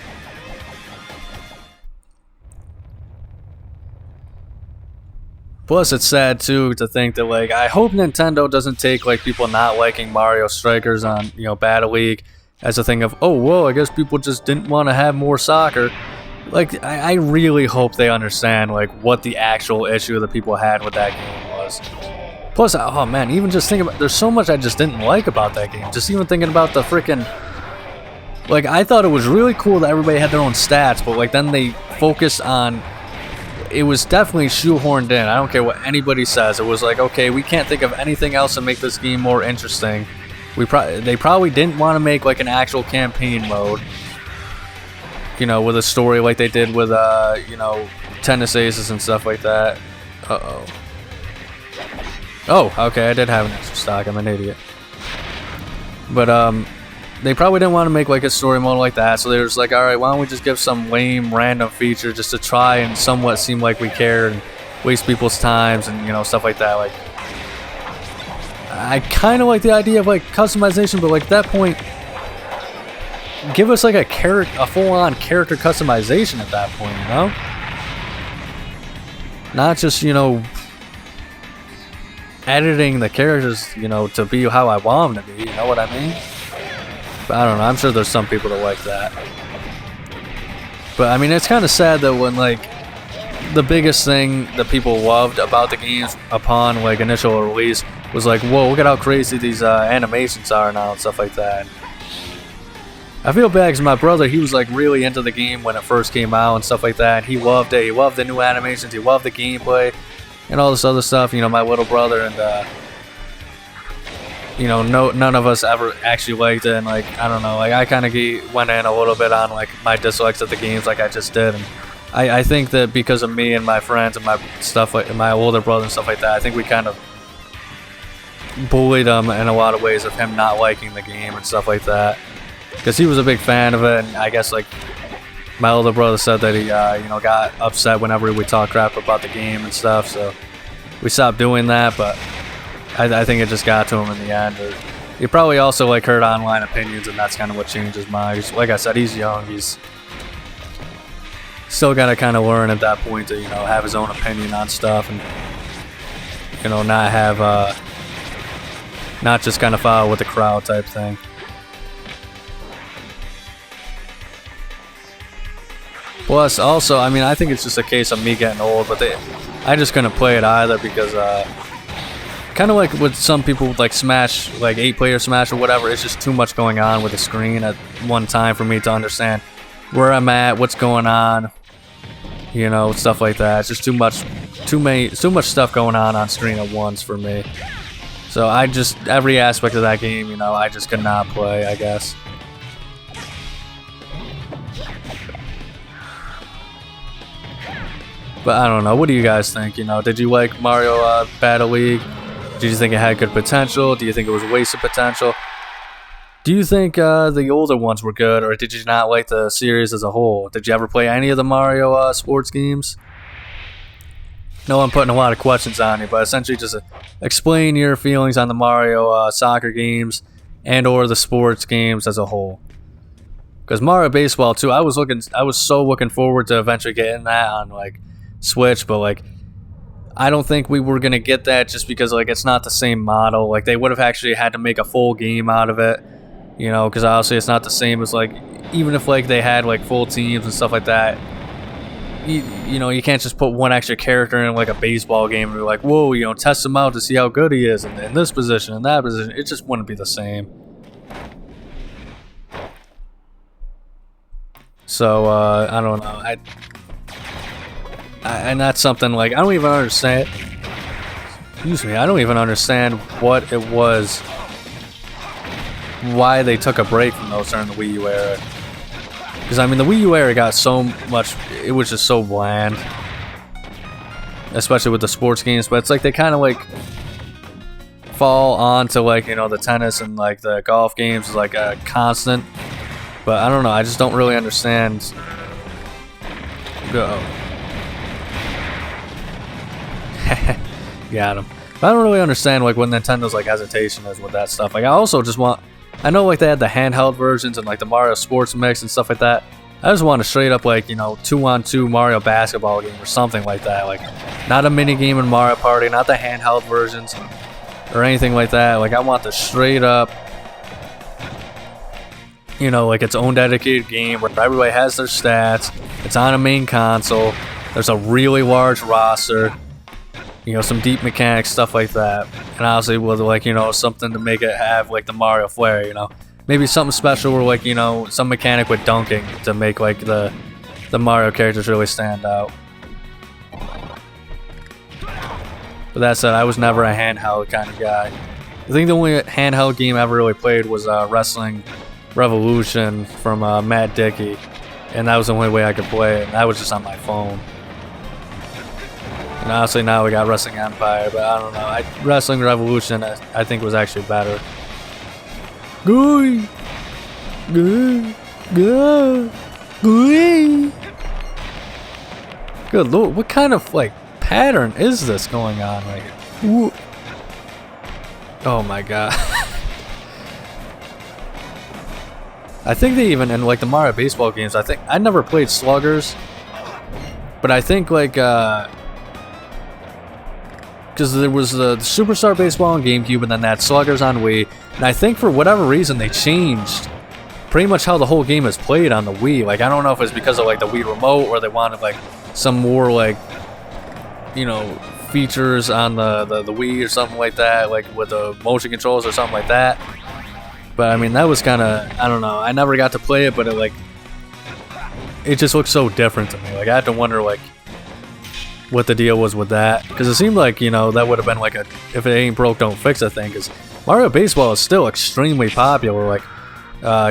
Plus, it's sad too to think that, like, I hope Nintendo doesn't take like people not liking Mario Strikers on, you know, Battle League as a thing of, oh, whoa, I guess people just didn't want to have more soccer. Like, I really hope they understand like what the actual issue that people had with that game was. Plus, oh man, even just think about, there's so much I just didn't like about that game. Just even thinking about the freaking, like, I thought it was really cool that everybody had their own stats, but like then they focused on, it was definitely shoehorned in. I don't care what anybody says. It was like, okay, we can't think of anything else to make this game more interesting. They probably didn't want to make like an actual campaign mode, you know, with a story like they did with you know, Tennis Aces and stuff like that. Uh-oh. Oh, okay, I did have an extra stock. I'm an idiot. But they probably didn't want to make like a story mode like that, so they were just like, alright, why don't we just give some lame random feature just to try and somewhat seem like we care and waste people's times and, you know, stuff like that. Like, I kind of like the idea of like customization, but like at that point, give us like a full-on character customization at that point, you know? Not just, you know, editing the characters, you know, to be how I want them to be, you know what I mean? But I don't know, I'm sure there's some people that like that. But I mean, it's kind of sad that when like the biggest thing that people loved about the games upon like initial release was like, whoa, look at how crazy these animations are now and stuff like that. I feel bad because my brother, he was like really into the game when it first came out and stuff like that. And he loved it. He loved the new animations. He loved the gameplay and all this other stuff. You know, my little brother and you know, none of us ever actually liked it. And like, I don't know, like I kind of went in a little bit on like my dislikes of the games, like I just did. And I think that because of me and my friends and my stuff, like my older brother and stuff like that, I think we kind of bullied him in a lot of ways of him not liking the game and stuff like that. Because he was a big fan of it, and I guess like my older brother said that he, you know, got upset whenever we talk crap about the game and stuff. So we stopped doing that, but I think it just got to him in the end. Or he probably also like heard online opinions, and that's kind of what changed his mind. Like I said, he's young. He's still got to kind of learn at that point to, you know, have his own opinion on stuff, and you know, not have not just kind of follow with the crowd type thing. Plus, also, I mean, I think it's just a case of me getting old, but I just couldn't play it either because, kind of like with some people with like Smash, like 8-player Smash or whatever, it's just too much going on with the screen at one time for me to understand where I'm at, what's going on, you know, stuff like that. It's just too much stuff going on screen at once for me. So every aspect of that game, you know, I just could not play, I guess. But I don't know. What do you guys think? You know, did you like Mario Battle League? Did you think it had good potential? Do you think it was a waste of potential? Do you think the older ones were good, or did you not like the series as a whole? Did you ever play any of the Mario sports games? No, I'm putting a lot of questions on you, but essentially just explain your feelings on the Mario soccer games and or the sports games as a whole. Because Mario Baseball too, I was so looking forward to eventually getting that on like Switch, but like I don't think we were gonna get that just because like it's not the same model. Like they would have actually had to make a full game out of it, you know, because obviously it's not the same as like even if like they had like full teams and stuff like that. You know, you can't just put one extra character in like a baseball game and be like, whoa, you know, test him out to see how good he is in this position and that position. It just wouldn't be the same. So I don't know. And that's something like I don't even understand. Excuse me, I don't even understand what it was. Why they took a break from those during the Wii U era. Because I mean, the Wii U era got so much. It was just so bland, especially with the sports games. But it's like they kind of like fall onto like, you know, the tennis and like the golf games is like a constant. But I don't know. I just don't really understand. Got him. But I don't really understand like what Nintendo's like hesitation is with that stuff. Like I also just want. I know like they had the handheld versions and like the Mario Sports Mix and stuff like that. I just want a straight up like, you know, 2-on-2 Mario basketball game or something like that. Like not a mini game in Mario Party, not the handheld versions or anything like that. Like I want the straight up, you know, like its own dedicated game where everybody has their stats. It's on a main console. There's a really large roster. You know, some deep mechanics, stuff like that. And obviously with like, you know, something to make it have like the Mario flair, you know. Maybe something special where like, you know, some mechanic with dunking to make like the Mario characters really stand out. But that said, I was never a handheld kind of guy. I think the only handheld game I ever really played was Wrestling Revolution from Matt Dickey. And that was the only way I could play it. And that was just on my phone. And honestly, now we got Wrestling Empire, but I don't know. Wrestling Revolution, I think was actually better. Good lord, what kind of like pattern is this going on right here? Ooh. Oh my god. I think they even, in like the Mario baseball games, I never played Sluggers, but I think like, because there was the Superstar Baseball on GameCube and then that Sluggers on Wii, and I think for whatever reason they changed pretty much how the whole game is played on the Wii. Like, I don't know if it's because of like the Wii Remote or they wanted like some more like, you know, features on the Wii or something like that, like with the motion controls or something like that. But I mean, that was kind of, I don't know, I never got to play it, but it just looks so different to me. Like, I had to wonder like what the deal was with that, because it seemed like, you know, that would have been like a if it ain't broke don't fix it thing, because Mario Baseball is still extremely popular. Like,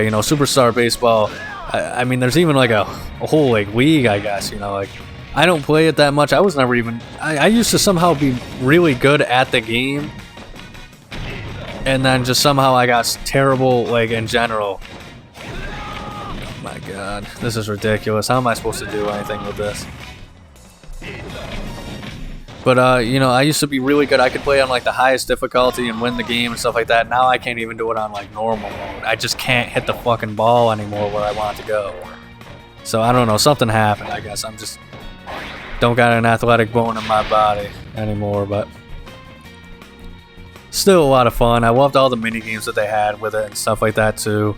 you know, Superstar Baseball, I mean, there's even like a whole like league, I guess, you know. Like, I don't play it that much. I was never even, I used to somehow be really good at the game, and then just somehow I got terrible, like, in general. Oh my god, this is ridiculous. How am I supposed to do anything with this? But, you know, I used to be really good. I could play on, like, the highest difficulty and win the game and stuff like that. Now I can't even do it on, like, normal mode. I just can't hit the fucking ball anymore where I want it to go. So, I don't know. Something happened, I guess. I'm just... don't got an athletic bone in my body anymore, but... still a lot of fun. I loved all the mini games that they had with it and stuff like that, too.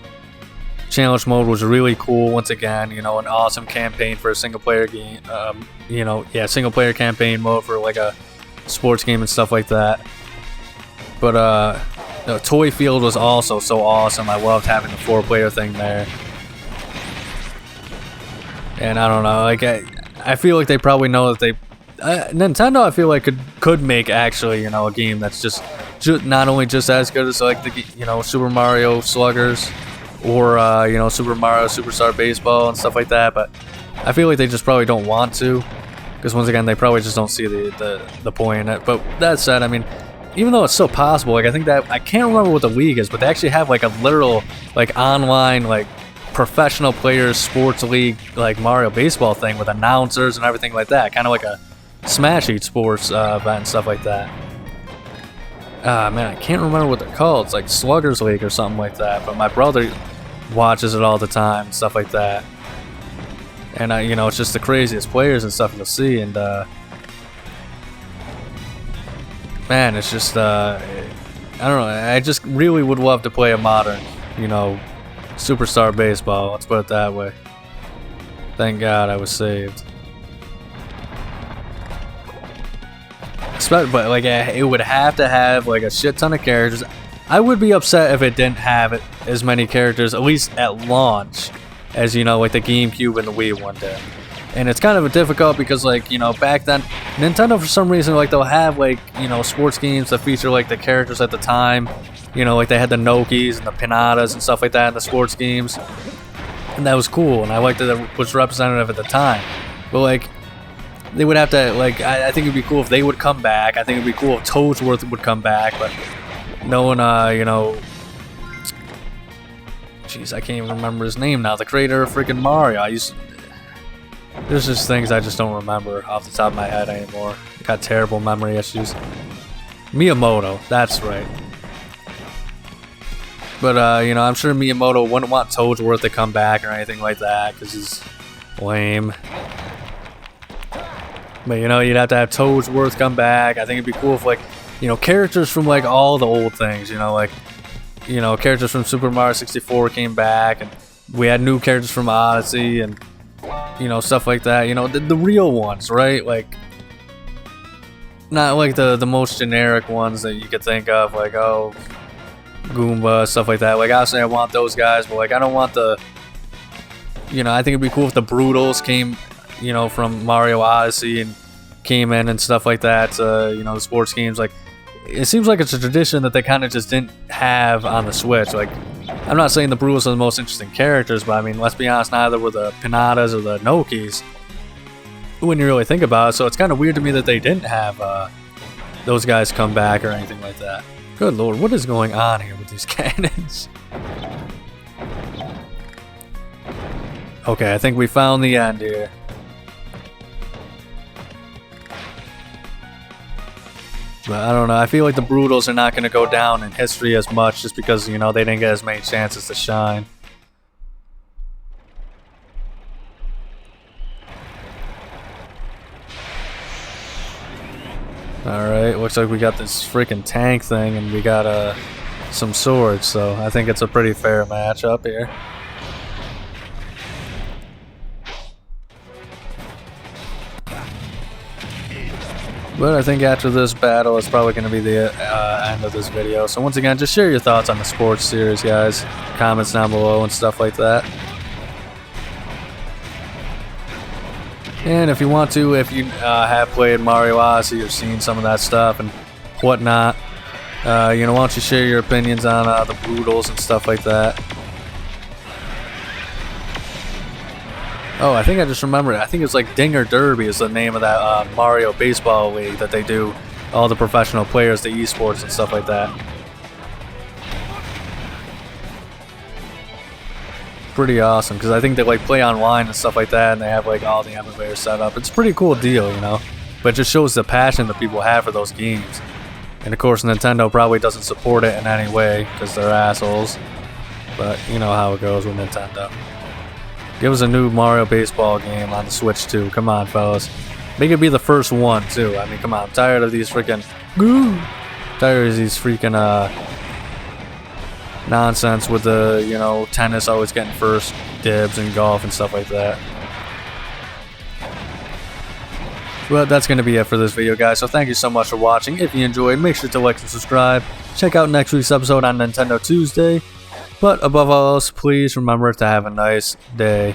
Challenge mode was really cool. Once again, you know, an awesome campaign for a single player game. You know, yeah, single player campaign mode for like a sports game and stuff like that. But the Toy Field was also so awesome. I loved having the 4-player thing there. And I don't know, like I feel like they probably know that they Nintendo, I feel like could make actually, you know, a game that's just not only just as good as like the, you know, Super Mario Sluggers. Or, you know, Super Mario Superstar Baseball and stuff like that, but I feel like they just probably don't want to, because once again, they probably just don't see the point in it. But that said, I mean, even though it's so possible, like, I think that, I can't remember what the league is, but they actually have, like, a literal, like, online, like, professional players sports league, like, Mario Baseball thing with announcers and everything like that, kind of like a Smash Eat Sports event and stuff like that. Man, I can't remember what they're called. It's like Sluggers League or something like that, but my brother watches it all the time, stuff like that. And you know, it's just the craziest players and stuff to see. And man, it's just I don't know. I just really would love to play a modern, you know, Superstar Baseball. Let's put it that way. Thank God I was saved. But like, it would have to have like a shit ton of characters. I would be upset if it didn't have as many characters, at least at launch, as, you know, like the GameCube and the Wii one did. And it's kind of difficult because, like, you know, back then, Nintendo, for some reason, like, they'll have, like, you know, sports games that feature, like, the characters at the time. You know, like, they had the Nokis and the Pinatas and stuff like that in the sports games. And that was cool, and I liked that it was representative at the time. But, like, they would have to, like, I think it'd be cool if they would come back. I think it'd be cool if Toadsworth would come back, but no one, you know... Jeez, I can't even remember his name now. The creator of freaking Mario. There's just things I just don't remember off the top of my head anymore. I got terrible memory issues. Miyamoto, that's right. But, you know, I'm sure Miyamoto wouldn't want Toadsworth to come back or anything like that, because he's lame. But, you know, you'd have to have Toadsworth come back. I think it'd be cool if, like, you know, characters from, like, all the old things, you know, like, you know, characters from Super Mario 64 came back, and we had new characters from Odyssey, and, you know, stuff like that. You know, the real ones, right? Like, not like the most generic ones that you could think of, like, oh, Goomba, stuff like that. Like, obviously I want those guys, but, like, I don't want the, you know, I think it'd be cool if the Brutals came, you know, from Mario Odyssey and came in and stuff like that, you know, the sports games. Like, it seems like it's a tradition that they kind of just didn't have on the Switch. Like, I'm not saying the Brutals are the most interesting characters, but I mean, let's be honest, neither were the Pinatas or the Nokis when you really think about it. So it's kind of weird to me that they didn't have those guys come back or anything like that. Good lord, what is going on here with these cannons? Okay, I think we found the end here. But I don't know, I feel like the Brutals are not going to go down in history as much just because, you know, they didn't get as many chances to shine. Alright, looks like we got this freaking tank thing and we got some swords, so I think it's a pretty fair match up here. But I think after this battle, it's probably going to be the end of this video. So once again, just share your thoughts on the sports series, guys. Comments down below and stuff like that. And if you want to, if you have played Mario Odyssey or seen some of that stuff and whatnot, why don't you share your opinions on the Broodals and stuff like that. Oh, I think I just remembered. I think it's like Dinger Derby is the name of that Mario Baseball League that they do all the professional players, the esports and stuff like that. Pretty awesome because I think they like play online and stuff like that, and they have like all the emulators set up. It's a pretty cool deal, but it just shows the passion that people have for those games. And of course, Nintendo probably doesn't support it in any way because they're assholes. But you know how it goes with Nintendo. Give us a new Mario Baseball game on the Switch too. Come on, fellas. Make it be the first one too. I mean, come on. I'm tired of these freaking nonsense with the tennis always getting first dibs and golf and stuff like that. But that's going to be it for this video, guys. So thank you so much for watching. If you enjoyed, make sure to like and subscribe. Check out next week's episode on Nintendo Tuesday. But above all else, please remember to have a nice day.